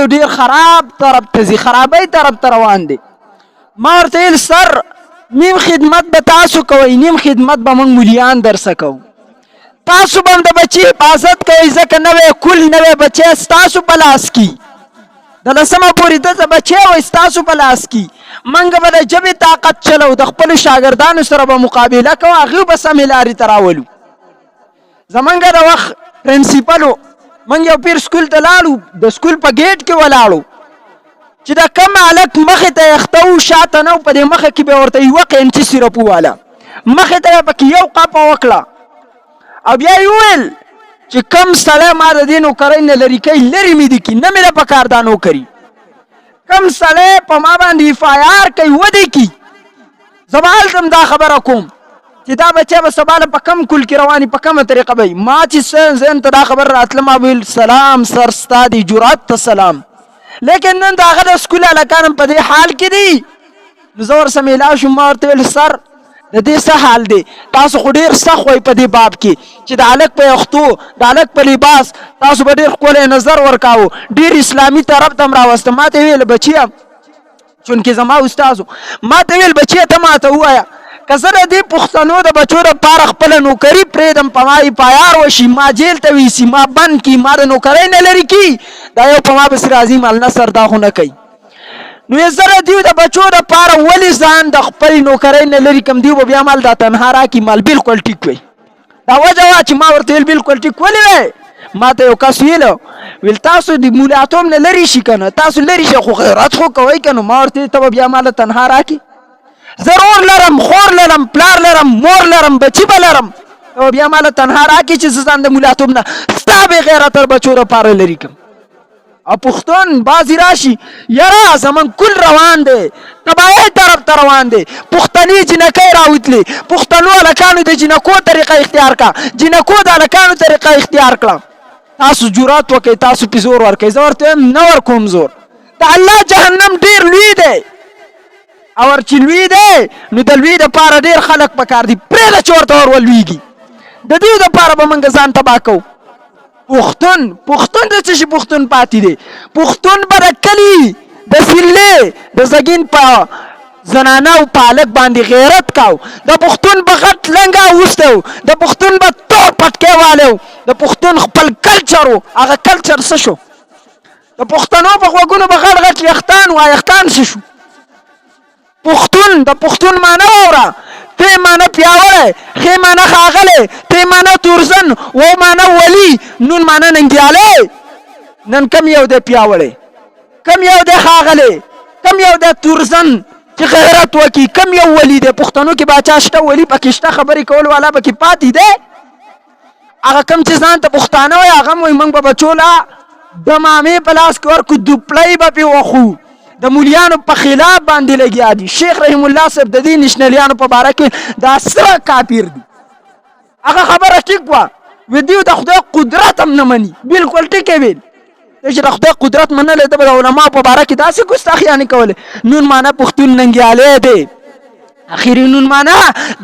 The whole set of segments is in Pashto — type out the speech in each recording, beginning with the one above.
دی ډېر خراب طرف ته ځي خرابۍ طرف ته روان دی ما ورته ویل سر نیم خدمت به تاسو کوئ نیم خدمت به موږ مولیان درسه کوو تاسو به هم د بچي حفاظت کوئ ځکه نوی کل نوی بچی ستاسو په لاس کې د لسمه پورې دته بچی وای ستاسو په لاس کې موږ به د ژبې طاقت چلو د خپلو شاګردانو سره به مقابله کوو هغوی به سمې لارې ته راولو زمونږ د وخت پرنسپلو موږ یو پیر سکول ته لاړو د سکول په ګیټ کې ولاړو چې دا کم هلک مخې ته یخته و شاته نه و په دې مخه کې به ورته یوه قیمتي سیرپ وواله مخې ته یې پکې یو قاپه وکړه او بیا یې وویل چې کم سړی ما د دې نوکرۍ نه لرې کوي لرې مې دي کي نه مې ده په کار دا نوکري کم سړی په ما باندې FIR کوي ودې کي زه به هلته هم دا خبره کوم چې دا بچی به سبا په کم کل کې رواني په کومه طریقه به ما چې ذهن ته دا خبر راتله ما به ویل سلام سر ستا د جرأت ته سلام لیکن نن د هغه د سکول هلکان هم په دې حال کې دي نو زه ورسره میلاو شوم ما ورته ویل سر د دې څه حال دی تاسو خو ډېر سخت وئ په دې باب کې چې د هلک په یختو د هلک په لباس تاسو به ډېر ښکلی نظر ورکاوه ډېر اسلامي طرف ته هم راوسته ما ته یې ویل بچیه چونکې زما استازو ما ته ویل بچیه ته ما ته ووایه که زه د دې پښتنو د بچو دپاره خپله نوکري پرېږدم په ما FIR وشي ما جیل ته ویسي ما بند کي ما د نوکرۍ نه لرې کي دا یو په ما پسې راځي مالنصر دا خو نه کوي نو یې زه د دیو د بچو دپاره ولې ځان د خپلې نوکرۍ نه لرې کړم دیو به بیا مال دا تنها راکړي مال بلکل ټیک وی دا وجه وه چې ما ورته ویل بلکل ټیک ولې وی ما ته یو کس ویلو ویل تاسو د مولیاتوم نه لرې شي که نه تاسو لرې شي خو غیرت خو کوئ که نو ما ورته ته به بیا ماله تنها راکړي ضرور لرم خور لرم پلار لرم مور لرم بچی به لرم ته بیا ماله تنها راکړي چې زه ځان د مولیاتوم نه ستا بې غیرته بچو دپاره لرې کړم او پښتون بعضې راشي یاره زمونږ کل روان دی تباهۍ طرف ته روان دی پښتني جنکۍ راوتلې پښتنو هلکانو د جنکو طریقه اختیار کړه جنکو د هلکانو طریقه اختیار کړه تاسو جرات وکئ تاسو پې زور ورکئ زه ورته وایم نه ورکوم زور د الله جهنم ډېر لوی دی او چې لوی دی نو د لوی دپاره ډېر خلک پکار دي پرېږده چې ورته ور ولویږي د دې دپاره به موږ ځان تباه کوو پښتون د څه شي پښتون پاتې دی پښتون به د کلي د سلې د زګین په زنانه او په هلک باندې غیرت کاو د پښتون به غټ لنګه اوستی د پښتون به تور پټکی والی د پښتون خپل کلچر و هغه کلچر څه شو د پښتنو په غوږونو به غټ غټ یختان و یختان څه شو پښتون د پښتون معنی واوره ته معنی پیاوړی ښې معنی ښاغلی ته معنی تورزن و معنی ولی نون معنی ننګیالی نن کم یو دی پیاوړی کم یو دی ښاغلی کم یو دی تورزن چې غیرت وکړي کم یو ولی دی پښتنو کې باچا شته ولی پکې شته خبرې کول والا پکې پاتې دی هغه کم چې ځان ته پښتانه وایي هغه هم وایي موږ به بچو له د مامې په لاس کې ورکړو دوپړی به پرې وخو د مولیانو په خلاف باندې لګیا دي شیخ رحیم الله صاحب د دې نشنلیانو په باره کې دا سره کافر دي هغه خبره ټیک وه وی دیو د خدای قدرت هم نه مني بلکل ټیک یې ویل چې د خدای قدرت منلی ده به د علماو په باره کې داسې ګستاخیانې کولې نون معنی پښتون ننګیالی دی اخري نون معنی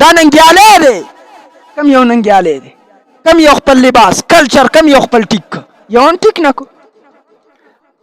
دا ننګیالی دی کم یو ننګیالی دی کم یو خپل لباس کلچر کم یو خپل ټیک یو هم ټیک نه کو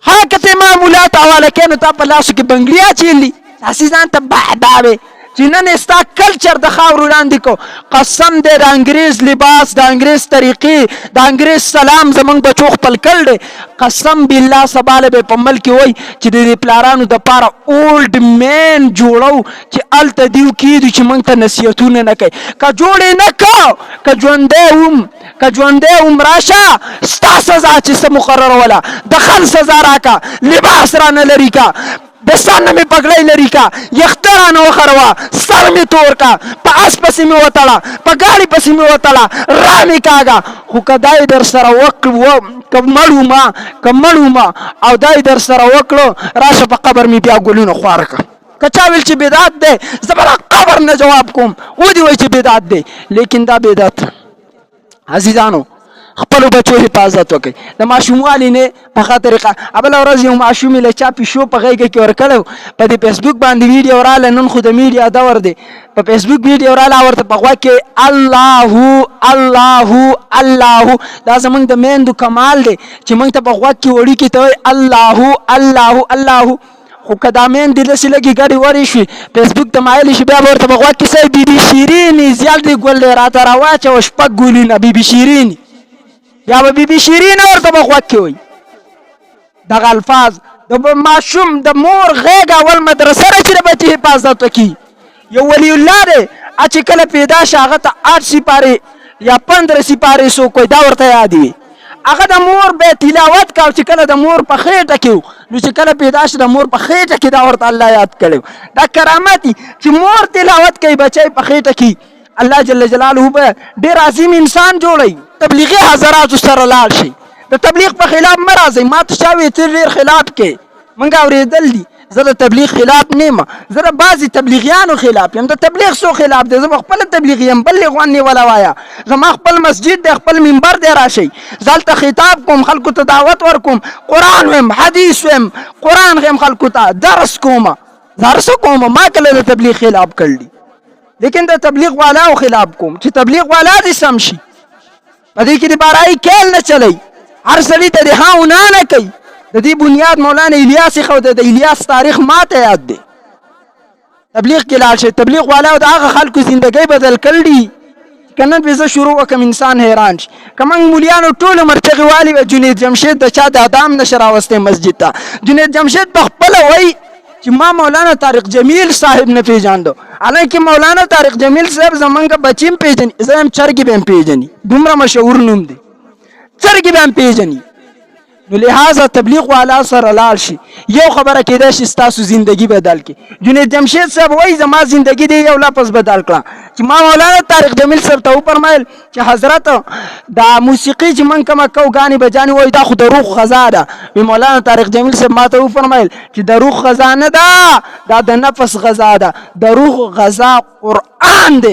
ها کته معمولات حواله کینو تا په لاسو کې بنګلیا چیلی تاسې ځان ته بعداوې چې نن ستا کلچر د خاورو لاندې کو قسم دی د انګریز لباس د انګریز طریقې د انګریز سلام زمونږ بچو خپل کړ دی قسم بالله سباله به په ملک وای چې د دې پلارانو دپاره اولډ مین جوړو چې هلته دیو کیدو چې موږ ته نصیحتونه نه کوي که جوړ یې نه کو که ژوندی وم راشه ستا سزا چې څه مقرره وله د خل سزا راکه لباس رانه لري که د سر نه مې پګړۍ لري که یخته رانه وخروه سر مې تور که په اس پسې مې وتړه په ګاډي پسې مې وتړه را مې کاږه خو که دا یې در سره که مړ ومه او دا یې در سره وکړو راشه په قبر مې بیا ګلونه خواره که که چا ویل چې بدعت دی زه به قبر نه جواب کوم ودې وایي چې بدعت دی لیکن دا بدعت عزیزانو خپل بچو حفاظت وکړي د ماشوموالي نه په ښه طریقه. بله ورځ یو ماشوم له چا پیشو په غېږه کې ورکړی په دې فیسبوک باندې ویډیو راغله. نن خو د میډیا دور دی. په فیسبوک ویډیو راغله ورته په غوږ کې الله الله الله. دا زمونږ د میندو کمال دی چې موږ ته په غوږ کې وړي کې ته وایي الله الله الله. خو که دا میندې داسې لږې ګډې وړې شوي فیسبوک ته مایلې شي بیا به ورته په غوږ کې صحیح بیبي شیرینې زیال دې ګل دی راته راواچوه 6 ګلونه بیبي شیرینې یا به بیبي شیرینه ورته په غوږ کې وایي. دغه الفاظ د ماشوم د مور غېږ اول مدرسه ده چې د بچي حفاظت وکړي. یو ولی الله دی چې کله پیدا شي هغه ته 8 سپارې یا 15 سپارې څوک وایي دا ورته یاد وي. هغه د مور به تلاوت کاو چې کله د مور په خېټه کې نو چې کله پیدا شي د مور په خېټه کې دا ورته الله یاد کړی. دا کرامت دي چې مور تلاوت کوي بچی په خېټه کې. الله جل جلاله به ډېر عظیم انسان جوړوي. تبلیغي حضراتو سره لاړ شي د تبلیغ په خلاف مه راځئ. ما ته چا وایي ته ډېر خلاف کې موږ اورېدل دي. زه د تبلیغ خلاف نه یم. زه د بعضې تبلیغیانو خلاف یم. د تبلیغ څو خلاف دی. زه به خپله تبلیغ یم بلغ عني ولا وایه. زما خپل مسجد دی خپل منبر دی راشئ. زه هلته خطاب کوم خلکو ته دعوت ورکوم قرآن ویم حدیث ویم قرآن ښیم خلکو ته درس کومه. زه هر څه کوم ما کله د تبلیغ خلاف کړي لیکن د تبلیغ والاو خلاف کوم چې تبلیغ والا دې سم شي. په دې کې د بارایي کیل نه چلی. هر سړي ته د ها ونا نه کوي. د دې بنیاد مولانا الیاس خو د الیاس تاریخ ماته یاد دی. تبلیغ کې لاړ شي. تبلیغ والا د هغه خلکو زندګۍ بدل کړي که نن پې زه شروع وکړم انسان حیران شي. که موږ مولیانو ټول عمر چغې والي وه جنید جمشید د چا د ادام نشه راوستی مسجد ته. جنید جمشید په خپله وایي چې ما مولانا طارق جمیل صاحب نه پېژانده. حالانکه مولانا طارق جمیل صاحب زمونږ بچي هم پېژني. زه هم چرګې به هم پېژني. دومره مشهور نوم دی. چرګې به هم پېژني. نو لہذا تبلیغ والا سره لاړ شي. یو خبره کېدای شي ستاسو زندگی بدل کړي. جنید جمشید صاحب وایي زما زندگی دی یو لفظ بدل کړه چې ما مولانا طارق جمیل صاحب ته وفرمایل چې حضرت دا موسیقي چې موږ کومه کوو ګانې بجانې وایي دا خو د روح غذا ده. وی مولانا طارق جمیل صاحب ما ته وفرمایل چې د روح غذا نه ده دا د نفس غذا ده. د روح غذا قرآن دی.